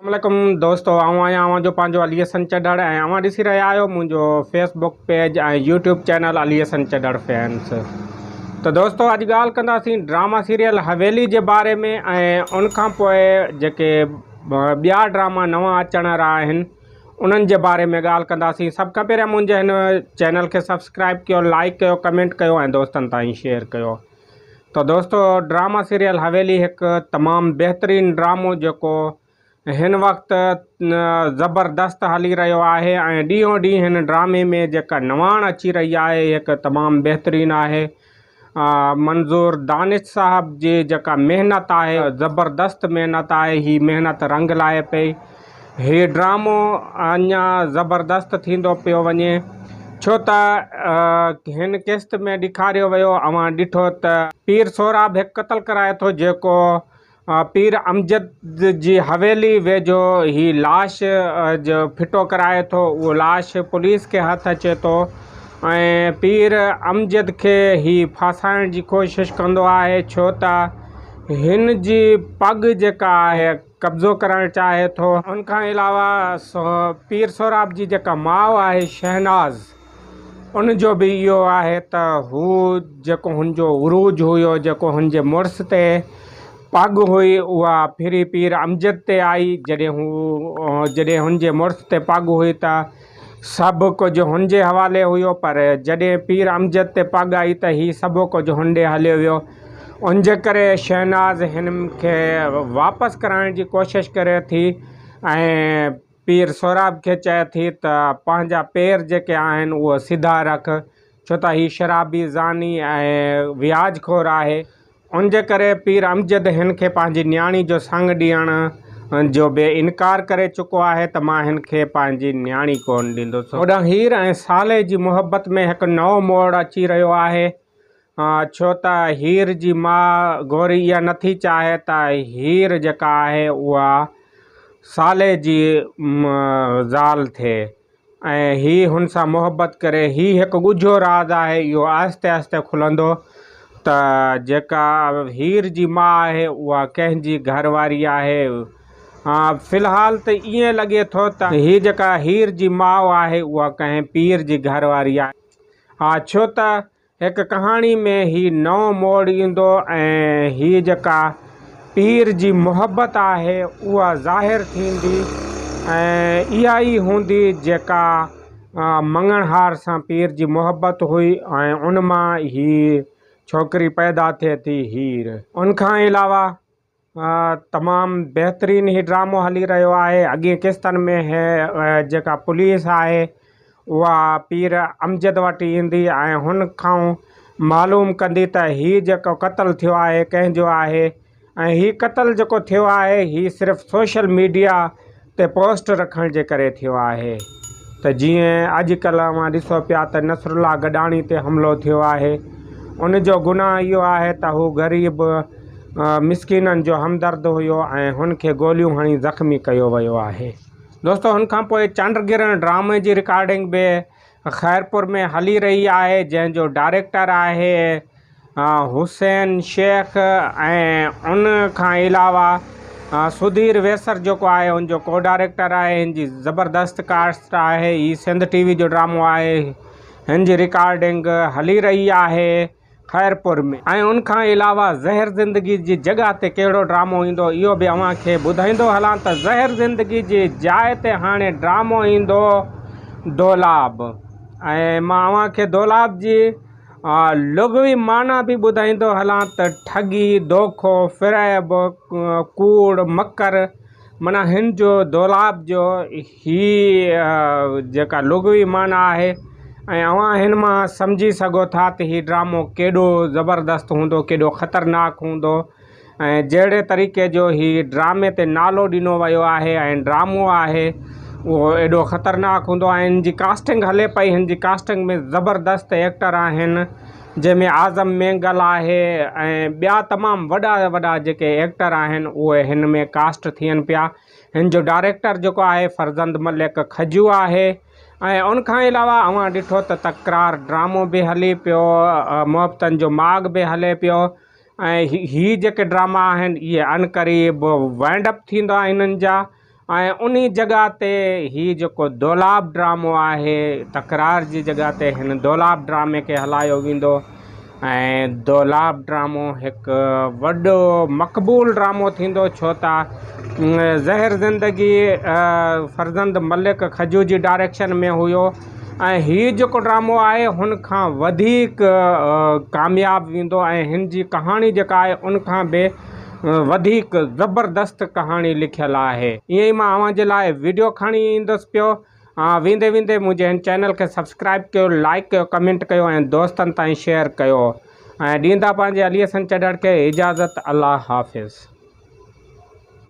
वालेकुम दोस्तों, आऊं जो पंहिंजो अली हसन चढ़ड़ ऐं अवां ॾिसी रहिया आहियो मुंहिंजो फेसबुक पेज ऐं YouTube channel Ali Hasan Chadhar fans. तो दोस्तों अॼु ॻाल्हि कंदासीं ड्रामा सीरियल हवेली जे बारे में ऐं उनखां पोइ जेके ॿिया ड्रामा नवां अचण रहा आहिनि उन्हनि जे बारे में ॻाल्हि कंदासीं। सभ खां पहिरियों मुंहिंजे हिन चैनल खे सब्सक्राइब कयो, लाइक कयो, कमेंट कयो ऐं दोस्तनि ताईं शेयर कयो। तो दोस्तों ड्रामा सीरियल हवेली हिकु तमामु बहितरीनु ड्रामो जेको हिन वक़्तु ज़बरदस्त हली रहियो आहे ऐं ॾींहों ॾींहुं हिन ड्रामे में जेका नवाण अची रही आहे हिकु तमामु बहितरीनु आहे। मंज़ूर दानिश साहब जी जेका महिनत आहे ज़बरदस्त महिनत आहे, ही महिनत रंग लाहे पई। हीउ ड्रामो अञा ज़बरदस्त थींदो पियो वञे, छो त हिन किस्त में ॾेखारियो वियो, अवां ॾिठो त पीर सोराब हिकु क़तल कराए थो जेको पीर अमजद जी हवेली वेझो ही लाश जो फिटो कराए थो। उहो लाश पुलिस के हथ अचे थो ऐं पीर अमजद खे ही फासाइण जी कोशिशि कंदो आहे, छो त हिन जी पग जेका आहे कब्ज़ो करणु चाहे थो। उनखां अलावा पीर सोराब जी जेका माउ आहे शहनाज़, उनजो बि इहो आहे त हू जेको हुनजो उरूज हुयो, जेको हुनजे मुड़ुस ते पग हुई, उहा फिरी पीर अमजद ते आई। जॾहिं हुनजे मुड़ुस ते पग हुई त सभु कुझु हुनजे हवाले हुयो, पर जॾहिं पीर अमजद ते पग आई त ही सभु कुझु हुनॾे हलियो वियो। उनजे करे शहनाज़ हिन खे वापसि कराइण जी कोशिशि करे थी ऐं पीर सोराब खे चए थी त पंहिंजा पेर जेके आहिनि उहो सिधा रख, छो त ही शराबी ज़ानी ऐं व्याजखोर आहे। उनजे करे पीर अमजद हिन खे पंहिंजी न्याणी जो संग ॾियण जो बि इनकार करे चुको आहे त मां हिन खे पंहिंजी न्याणी कोन ॾींदुसि। ओॾां हीर ऐं साले जी मुहबत में हिकु नओं मोड़ अची रहियो आहे, छो त हीर जी माउ गोरी इहा नथी चाहे त हीर जेका आहे उहा साले जी ज़ाल थिए ऐं ही हुन सां मुहबत करे। ही हिकु ॻुझो राज़ आहे, इहो आहिस्ते आहिस्ते खुलंदो त जेका हीर जी माउ आहे उहा कंहिंजी घरवारी आहे। फ़िलहाल त ईअं लॻे थो त हीअ जेका हीर जी माउ आहे उहा कंहिं पीर जी घरवारी आहे। छो त हिकु कहाणी में ही नओं मोड़ ईंदो ऐं हीअ जेका पीर जी मुहबत आहे उहा ज़ाहिर थींदी ऐं इहा ई हूंदी जेका मंगणहार सां पीर जी मुहबत हुई ऐं उन मां ही छोकिरी पैदा थिए थी हीर। उनखां अलावा तमामु बहितरीनु ही ड्रामो हली रहियो आहे। अॻे किस्तनि में जेका पुलिस आहे उहा पीर अमजद वटि ईंदी ऐं हुन खां मालूम कंदी त हीउ जेको क़तलु थियो आहे कंहिंजो आहे ऐं हीउ क़तलु जेको थियो आहे ही सिर्फ़ु सोशल मीडिया ते पोस्ट रखण जे करे थियो आहे। त जीअं अॼुकल्ह मां ॾिसो पिया त नसरुल्ला गॾाणी ते हमिलो थियो आहे, उनजो गुनाह इहो आहे त हू ग़रीब मिसकिननि जो हमदर्द हुयो ऐं हुनखे गोलियूं हणी ज़ख़्मी कयो वियो आहे। दोस्तों हुनखां पोइ चंडगिरण ड्रामे जी रिकॉर्डिंग बि ख़ैरपुर में हली रही आहे, जंहिंजो डायरेक्टर आहे हुसैन शेख ऐं उनखां अलावा सुधीर वेसर जेको आहे उनजो को डायरेक्टर आहे। हिन जी ज़बरदस्त कास्ट आहे। ही सिंध टीवी जो ड्रामो आहे, हिन जी रिकॉर्डिंग हली रही आहे ख़ैरपुर में। ऐं उनखां अलावा ज़हर ज़िंदगी जी जॻह ते कहिड़ो ड्रामो ईंदो इहो बि अव्हांखे ॿुधाईंदो हलां त ज़हर ज़िंदगी जी जाइ ते हाणे ड्रामो ईंदो दोलाब, ऐं मां अव्हांखे दोलाब जी लुग़वी माना बि ॿुधाईंदो हलां त ठगी, दोखो, फ़िरेब, कूड़, मकर, माना हिन जो दोलाब जो ही जेका लुग़वी माना आहे ऐं अव्हां हिन मां सम्झी सघो था त हीउ ड्रामो केॾो ज़बरदस्त हूंदो, केॾो ख़तरनाक हूंदो ऐं जहिड़े तरीक़े जो हीउ ड्रामे ते नालो ॾिनो वियो आहे ऐं ड्रामो आहे उहो एॾो ख़तरनाक हूंदो ऐं हिन जी कास्टिंग हले पई। हिन जी कास्टिंग में ज़बरदस्त एक्टर आहिनि, जंहिंमें आज़म मेंगल आहे ऐं ॿिया तमामु वॾा वॾा जेके एक्टर आहिनि उहे हिन में कास्ट थियनि पिया। हिन जो डायरेक्टर जेको आहे फरज़ंद मलिक खजू आहे ऐं उनखां अलावा अव्हां ॾिठो त तकरार ड्रामो बि हले पियो, मुहबतनि जो माग बि हले पियो ऐं ही जेके ड्रामा आहिनि इहे अनक़रीब वाइंड अप थींदा हिननि जा ऐं उन जॻह ते ही जेको दोलाब ड्रामो आहे, तकरार जी जॻह ते हिन दोलाब ड्रामे खे हलायो वेंदो। ऐं दोलाब ड्रामो हिकु वॾो मक़बूल ड्रामो थींदो, छो त ज़हर ज़िंदगी फरज़ंद मलिक खजू जी डायरेक्शन में हुयो। ऐं हीउ जेको ड्रामो आहे हुन खां वधीक कामयाबु वेंदो ऐं हिन जी कहाणी जेका आहे उन खां बि वधीक ज़बरदस्त कहाणी लिखियलु आहे। ईअं ई मां अव्हां जे लाइ वीडियो खणी ईंदुसि पियो। वेंदे वेंदे मुंहिंजे हिन चैनल खे सब्सक्राइब कयो, लाइक कयो, कमेंट कयो ऐं दोस्तनि ताईं शेयर कयो। ऐं ॾींदा पंहिंजे अली हसन चॾड़ खे इजाज़त। अल्लाह हाफ़िज़।